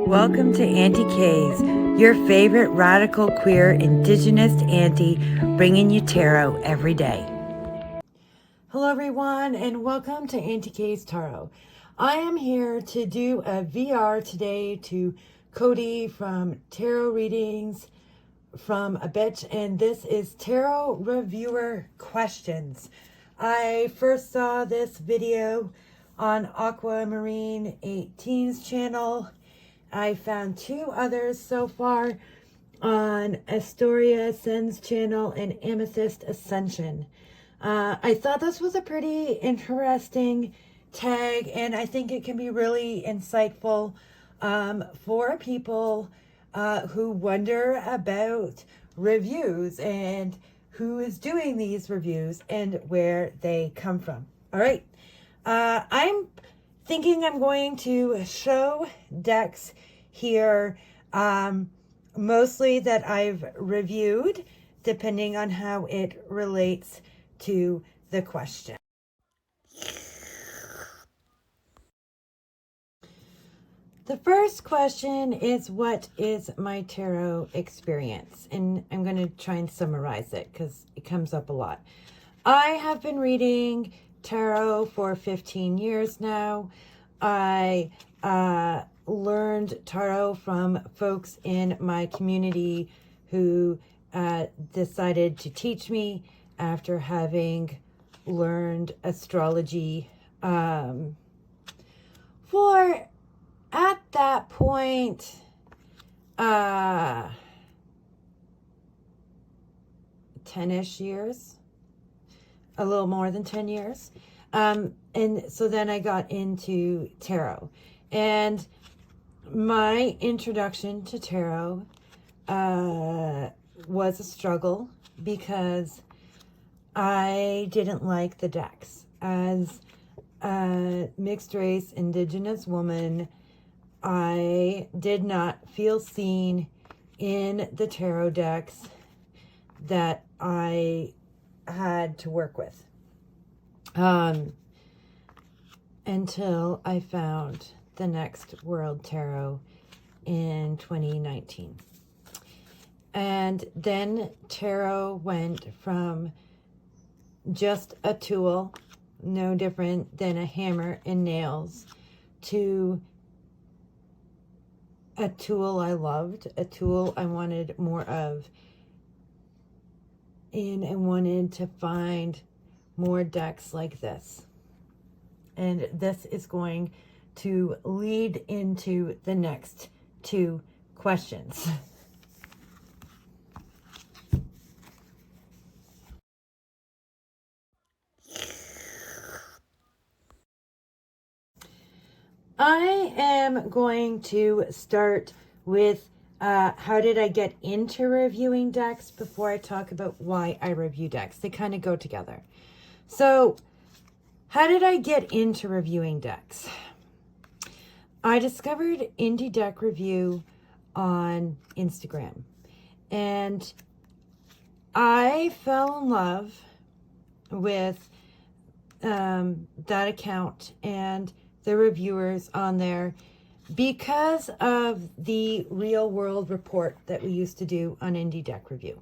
Welcome to Aunty K's, your favorite radical queer indigenous auntie, bringing you tarot every day. Hello everyone, and welcome to Aunty K's Tarot. I am here to do a VR today to Cody from Tarot Readings from a Bitch, and this is Tarot Reviewer Questions. I first saw this video on Aquamarine 18's channel. I found two others so far on Astoria Sen's channel and Amethyst Ascension. I thought this was a pretty interesting tag, and I think it can be really insightful for people who wonder about reviews and who is doing these reviews and where they come from. All right. I'm thinking I'm going to show decks here, mostly that I've reviewed, depending on how it relates to the question. The first question is, what is my tarot experience? And I'm going to try and summarize it because it comes up a lot. I have been reading tarot for 15 years now. I learned tarot from folks in my community who decided to teach me after having learned astrology for, at that point, 10-ish years, a little more than 10 years. And so then I got into tarot, and my introduction to tarot was a struggle because I didn't like the decks. As a mixed race indigenous woman, I did not feel seen in the tarot decks that I had to work with. Until I found the Next World Tarot in 2019. And then tarot went from just a tool, no different than a hammer and nails, to a tool I loved, a tool I wanted more of, and I wanted to find more decks like this. And this is going to lead into the next two questions. I am going to start with how did I get into reviewing decks before I talk about why I review decks. They kind of go together. So, how did I get into reviewing decks? I discovered Indie Deck Review on Instagram, and I fell in love with that account and the reviewers on there because of the real world report that we used to do on Indie Deck Review.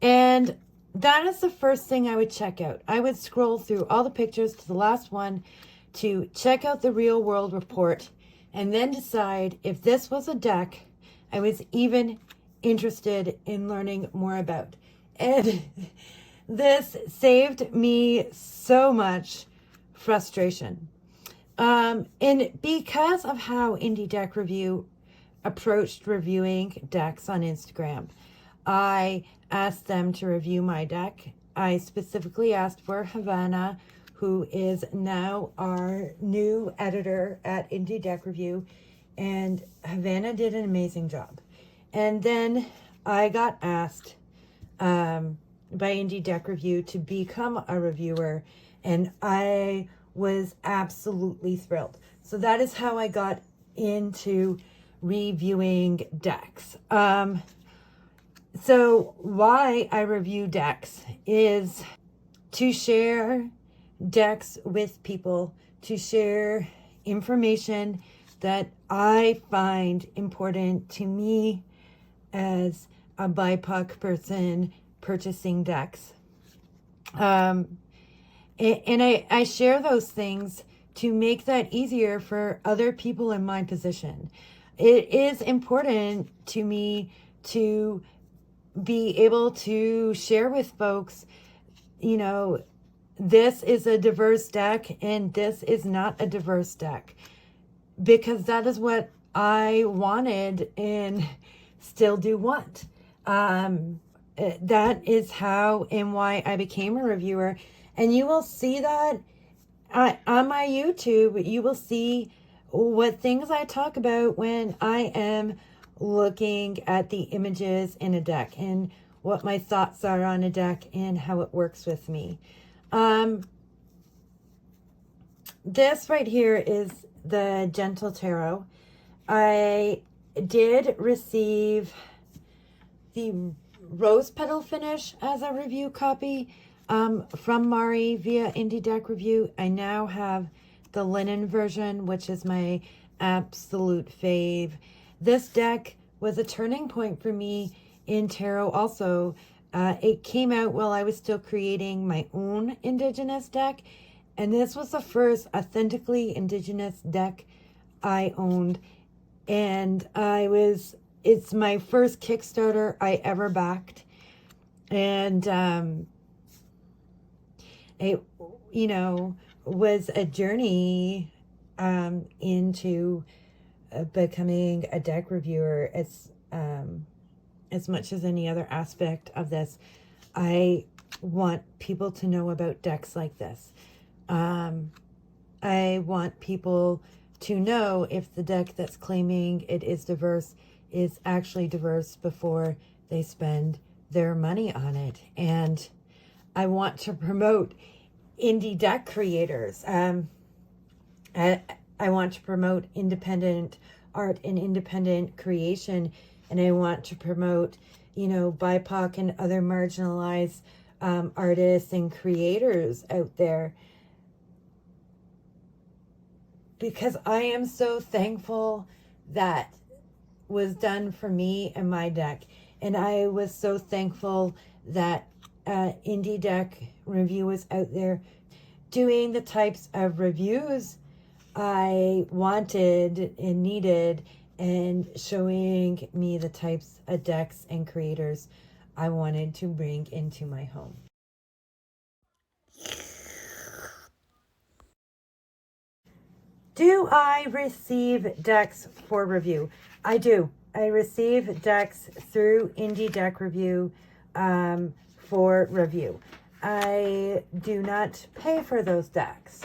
And that is the first thing I would check out. I would scroll through all the pictures to the last one to check out the real world report and then decide if this was a deck I was even interested in learning more about. And this saved me so much frustration. And because of how Indie Deck Review approached reviewing decks on Instagram, I asked them to review my deck. I specifically asked for Havana, who is now our new editor at Indie Deck Review, and Havana did an amazing job. And then I got asked by Indie Deck Review to become a reviewer, and I was absolutely thrilled. So that is how I got into reviewing decks. So why I review decks is to share decks with people, to share information that I find important to me as a BIPOC person purchasing decks. And I share those things to make that easier for other people in my position. It is important to me to be able to share with folks, this is a diverse deck and this is not a diverse deck, because that is what I wanted and still do want. That is how and why I became a reviewer. And you will see that on my YouTube. You will see what things I talk about when I am looking at the images in a deck and what my thoughts are on a deck and how it works with me. This right here is the Gentle Tarot. I did receive the rose petal finish as a review copy from Mari via Indie Deck Review. I now have the linen version, which is my absolute fave. This deck was a turning point for me in tarot also. It came out while I was still creating my own Indigenous deck, and this was the first authentically Indigenous deck I owned, and it's my first Kickstarter I ever backed, and it was a journey into becoming a deck reviewer. As much as any other aspect of this, I want people to know about decks like this. I want people to know if the deck that's claiming it is diverse is actually diverse before they spend their money on it. And I want to promote indie deck creators. I want to promote independent art and independent creation, and I want to promote, BIPOC and other marginalized artists and creators out there, because I am so thankful that was done for me and my deck. And I was so thankful that Indie Deck Review was out there doing the types of reviews I wanted and needed, and showing me the types of decks and creators I wanted to bring into my home. Do I receive decks for review? I do. I receive decks through Indie Deck Review for review. I do not pay for those decks.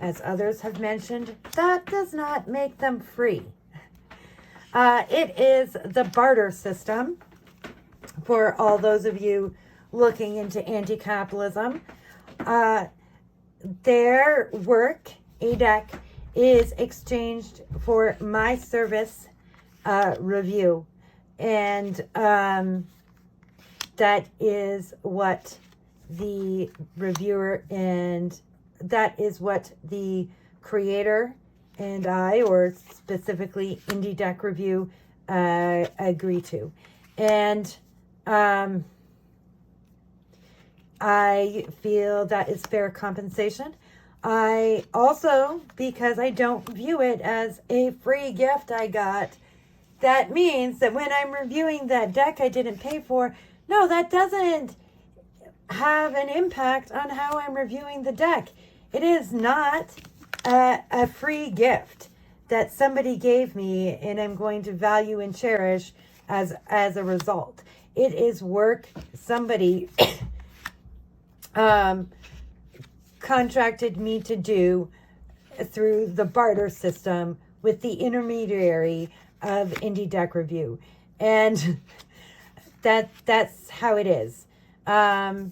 As others have mentioned, that does not make them free. It is the barter system for all those of you looking into anti-capitalism. Their work, a deck, is exchanged for my service review. And that is what the reviewer and that is what the creator and I, or specifically Indie Deck Review, agree to. And I feel that is fair compensation. I also, because I don't view it as a free gift I got, that means that when I'm reviewing that deck I didn't pay for, no, that doesn't have an impact on how I'm reviewing the deck. It is not a free gift that somebody gave me and I'm going to value and cherish as a result. It is work somebody contracted me to do through the barter system with the intermediary of Indie Deck Review. And that's how it is. I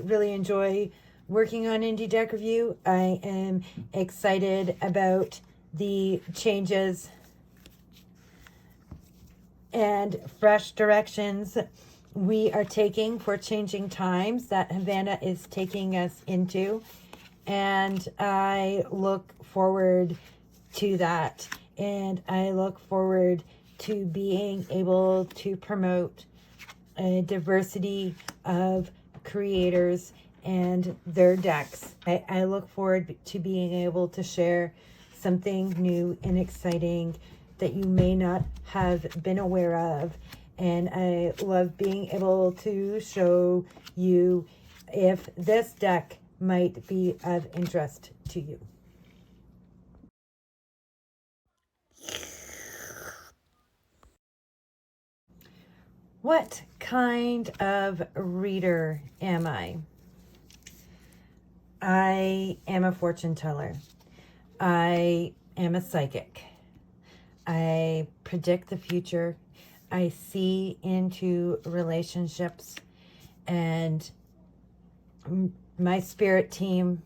really enjoy working on Indie Deck Review. I am excited about the changes and fresh directions we are taking for changing times that Havana is taking us into. And I look forward to that. And I look forward to being able to promote a diversity of creators and their decks. I look forward to being able to share something new and exciting that you may not have been aware of. And I love being able to show you if this deck might be of interest to you. What kind of reader am I? I am a fortune teller. I am a psychic. I predict the future. I see into relationships, and my spirit team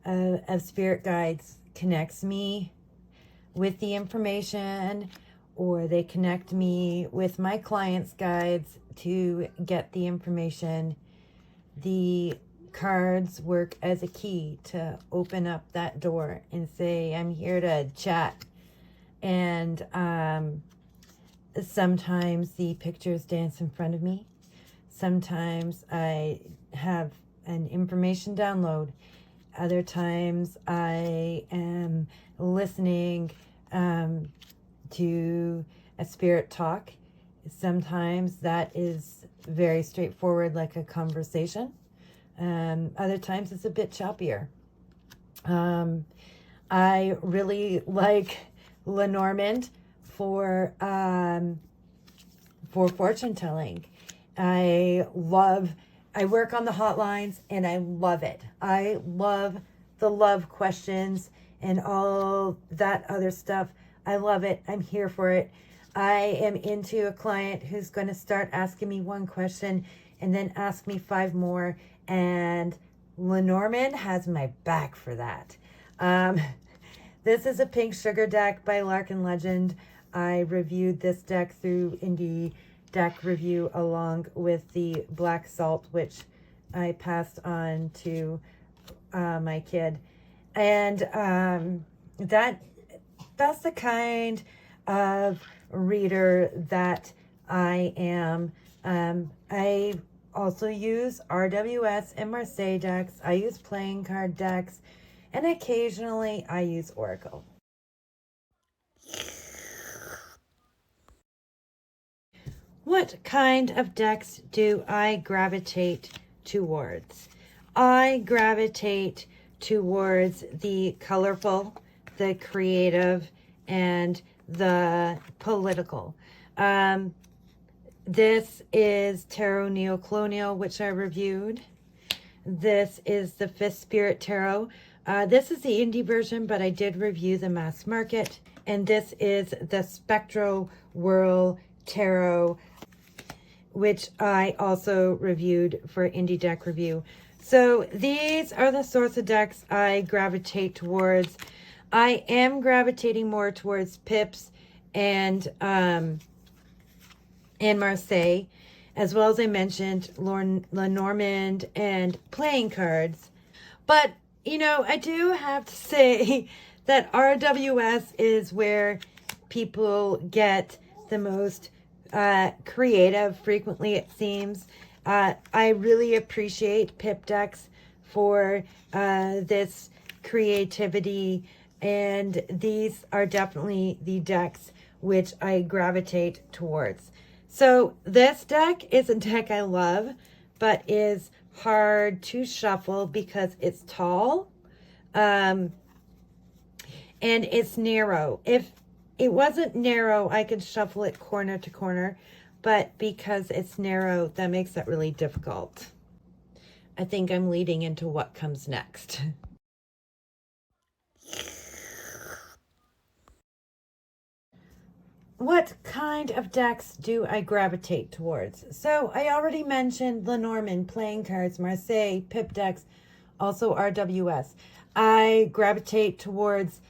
of spirit guides connects me with the information, or they connect me with my clients' guides to get the information. The cards work as a key to open up that door and say, I'm here to chat. And sometimes the pictures dance in front of me. Sometimes I have an information download. Other times I am listening to a spirit talk. Sometimes that is very straightforward, like a conversation. Other times it's a bit choppier. I really like Lenormand for fortune telling. I work on the hotlines and I love it. I love the love questions and all that other stuff. I love it. I'm here for it. I am into a client who's going to start asking me one question and then ask me 5 more. And Lenormand has my back for that. This is a pink sugar deck by Larkin Legend. I reviewed this deck through Indie Deck Review along with the black salt, which I passed on to my kid. And that's the kind of reader that I am. I also use RWS and Marseille decks. I use playing card decks, and occasionally I use Oracle. What kind of decks do I gravitate towards? I gravitate towards the colorful, the creative, and the political. This is Tarot Neocolonial, which I reviewed. This is the Fifth Spirit Tarot. This is the indie version, but I did review the mass market. And this is the Spectro Whirl Tarot, which I also reviewed for Indie Deck Review. So these are the sorts of decks I gravitate towards. I am gravitating more towards Pips and Marseille, as well as I mentioned Lenormand and playing cards. But, you know, I do have to say that RWS is where people get the most creative, frequently it seems. I really appreciate Pip decks for this creativity, and these are definitely the decks which I gravitate towards. So this deck is a deck I love, but is hard to shuffle because it's tall and it's narrow. If it wasn't narrow, I could shuffle it corner to corner, but because it's narrow, that makes it really difficult. I think I'm leading into what comes next. What kind of decks do I gravitate towards? So I already mentioned Lenormand, playing cards, Marseille, Pip decks, also RWS. I gravitate towards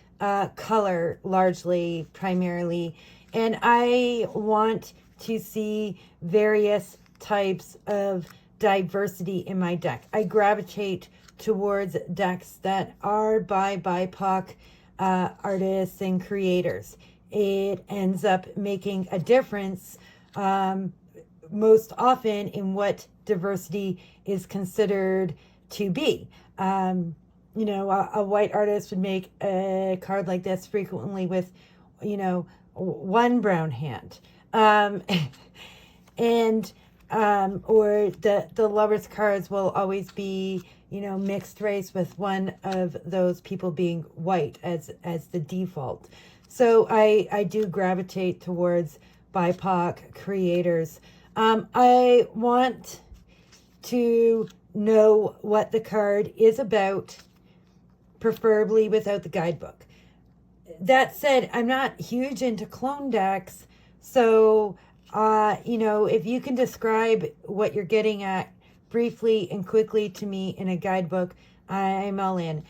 color largely, primarily, and I want to see various types of diversity in my deck. I gravitate towards decks that are by BIPOC artists and creators. It ends up making a difference most often in what diversity is considered to be. You know, a white artist would make a card like this frequently with, you know, one brown hand. And or the lovers cards will always be, you know, mixed race with one of those people being white as the default. So I do gravitate towards BIPOC creators. I want to know what the card is about, preferably without the guidebook. That said, I'm not huge into clone decks, so you know, if you can describe what you're getting at briefly and quickly to me in a guidebook, I'm all in.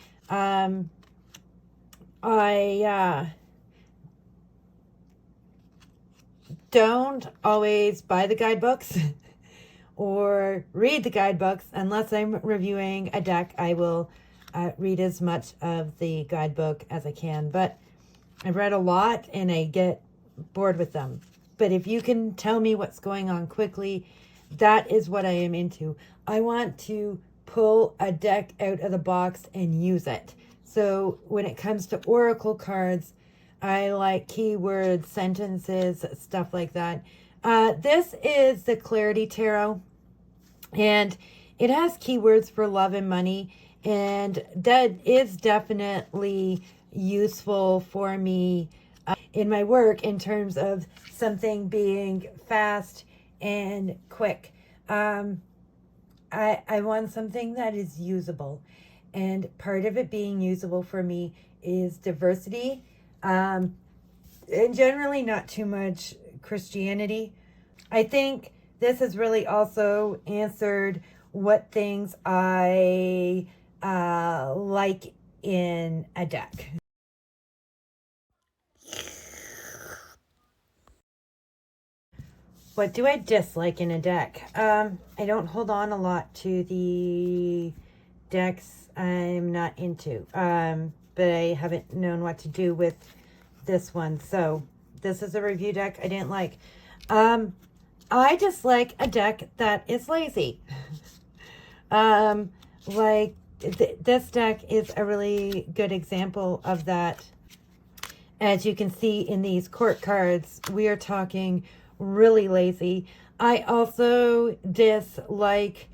I don't always buy the guidebooks or read the guidebooks unless I'm reviewing a deck. I will read as much of the guidebook as I can, but I've read a lot and I get bored with them. But if you can tell me what's going on quickly, that is what I am into. I want to pull a deck out of the box and use it. So when it comes to oracle cards, I like keywords, sentences, stuff like that. This is the Clarity Tarot, and it has keywords for love and money, and that is definitely useful for me in my work in terms of something being fast and quick. I want something that is usable, and part of it being usable for me is diversity, and generally not too much Christianity. I think this has really also answered what things I like in a deck. What do I dislike in a deck? I don't hold on a lot to the decks I'm not into, but I haven't known what to do with this one. So this is a review deck I didn't like. I dislike a deck that is lazy. Like this deck is a really good example of that. As you can see in these court cards, we are talking really lazy. I also dislike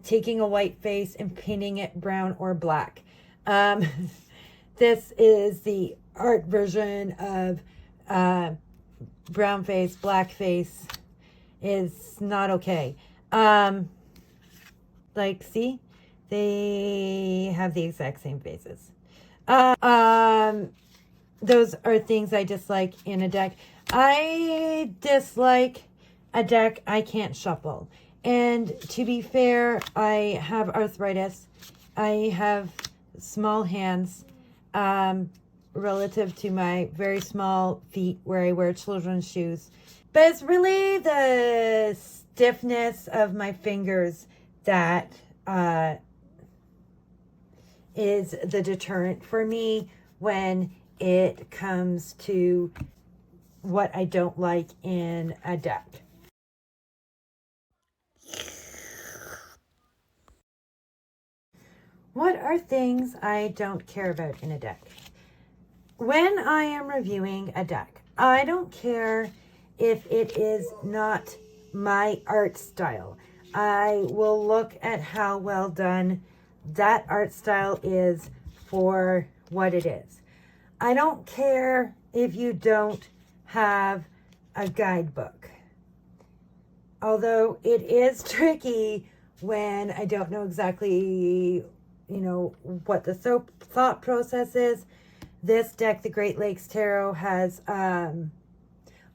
taking a white face and painting it brown or black. This is the art version of brown face, black face is not okay. Like, see, they have the exact same faces. Those are things I dislike in a deck. I dislike a deck I can't shuffle. And to be fair, I have arthritis. I have small hands relative to my very small feet where I wear children's shoes. But it's really the stiffness of my fingers that is the deterrent for me when it comes to what I don't like in a deck. What are things I don't care about in a deck? When I am reviewing a deck, I don't care if it is not my art style. I will look at how well done that art style is for what it is. I don't care if you don't have a guidebook. Although it is tricky when I don't know exactly, you know, what the thought process is. This deck, the Great Lakes Tarot, has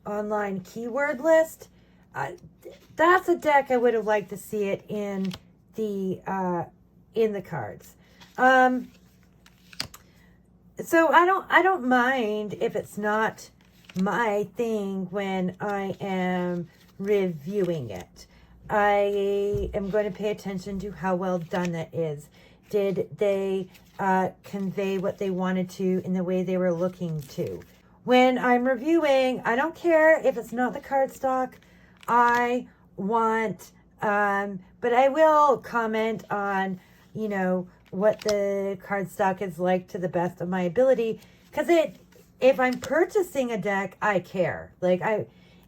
online keyword list. That's a deck I would have liked to see it in the cards. So I don't mind if it's not my thing when I am reviewing it. I am going to pay attention to how well done that is. Did they convey what they wanted to in the way they were looking to. When I'm reviewing, I don't care if it's not the cardstock I want, but I will comment on, you know, what the cardstock is like to the best of my ability. Because if I'm purchasing a deck, I care. Like,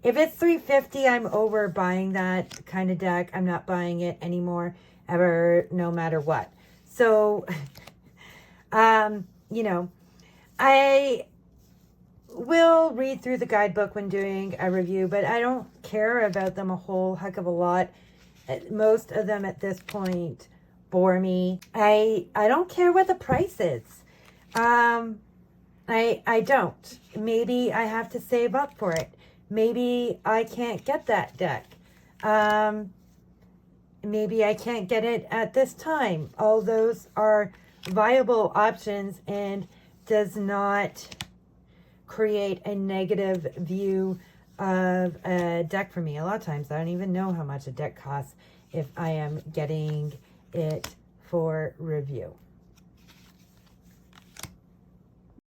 if it's $350, I'm over buying that kind of deck. I'm not buying it anymore, ever, no matter what. So, you know, I will read through the guidebook when doing a review, but I don't care about them a whole heck of a lot. Most of them at this point bore me. I don't care what the price is. I don't. Maybe I have to save up for it. Maybe I can't get that deck. Maybe I can't get it at this time. All those are viable options and does not create a negative view of a deck for me. A lot of times I don't even know how much a deck costs if I am getting it for review.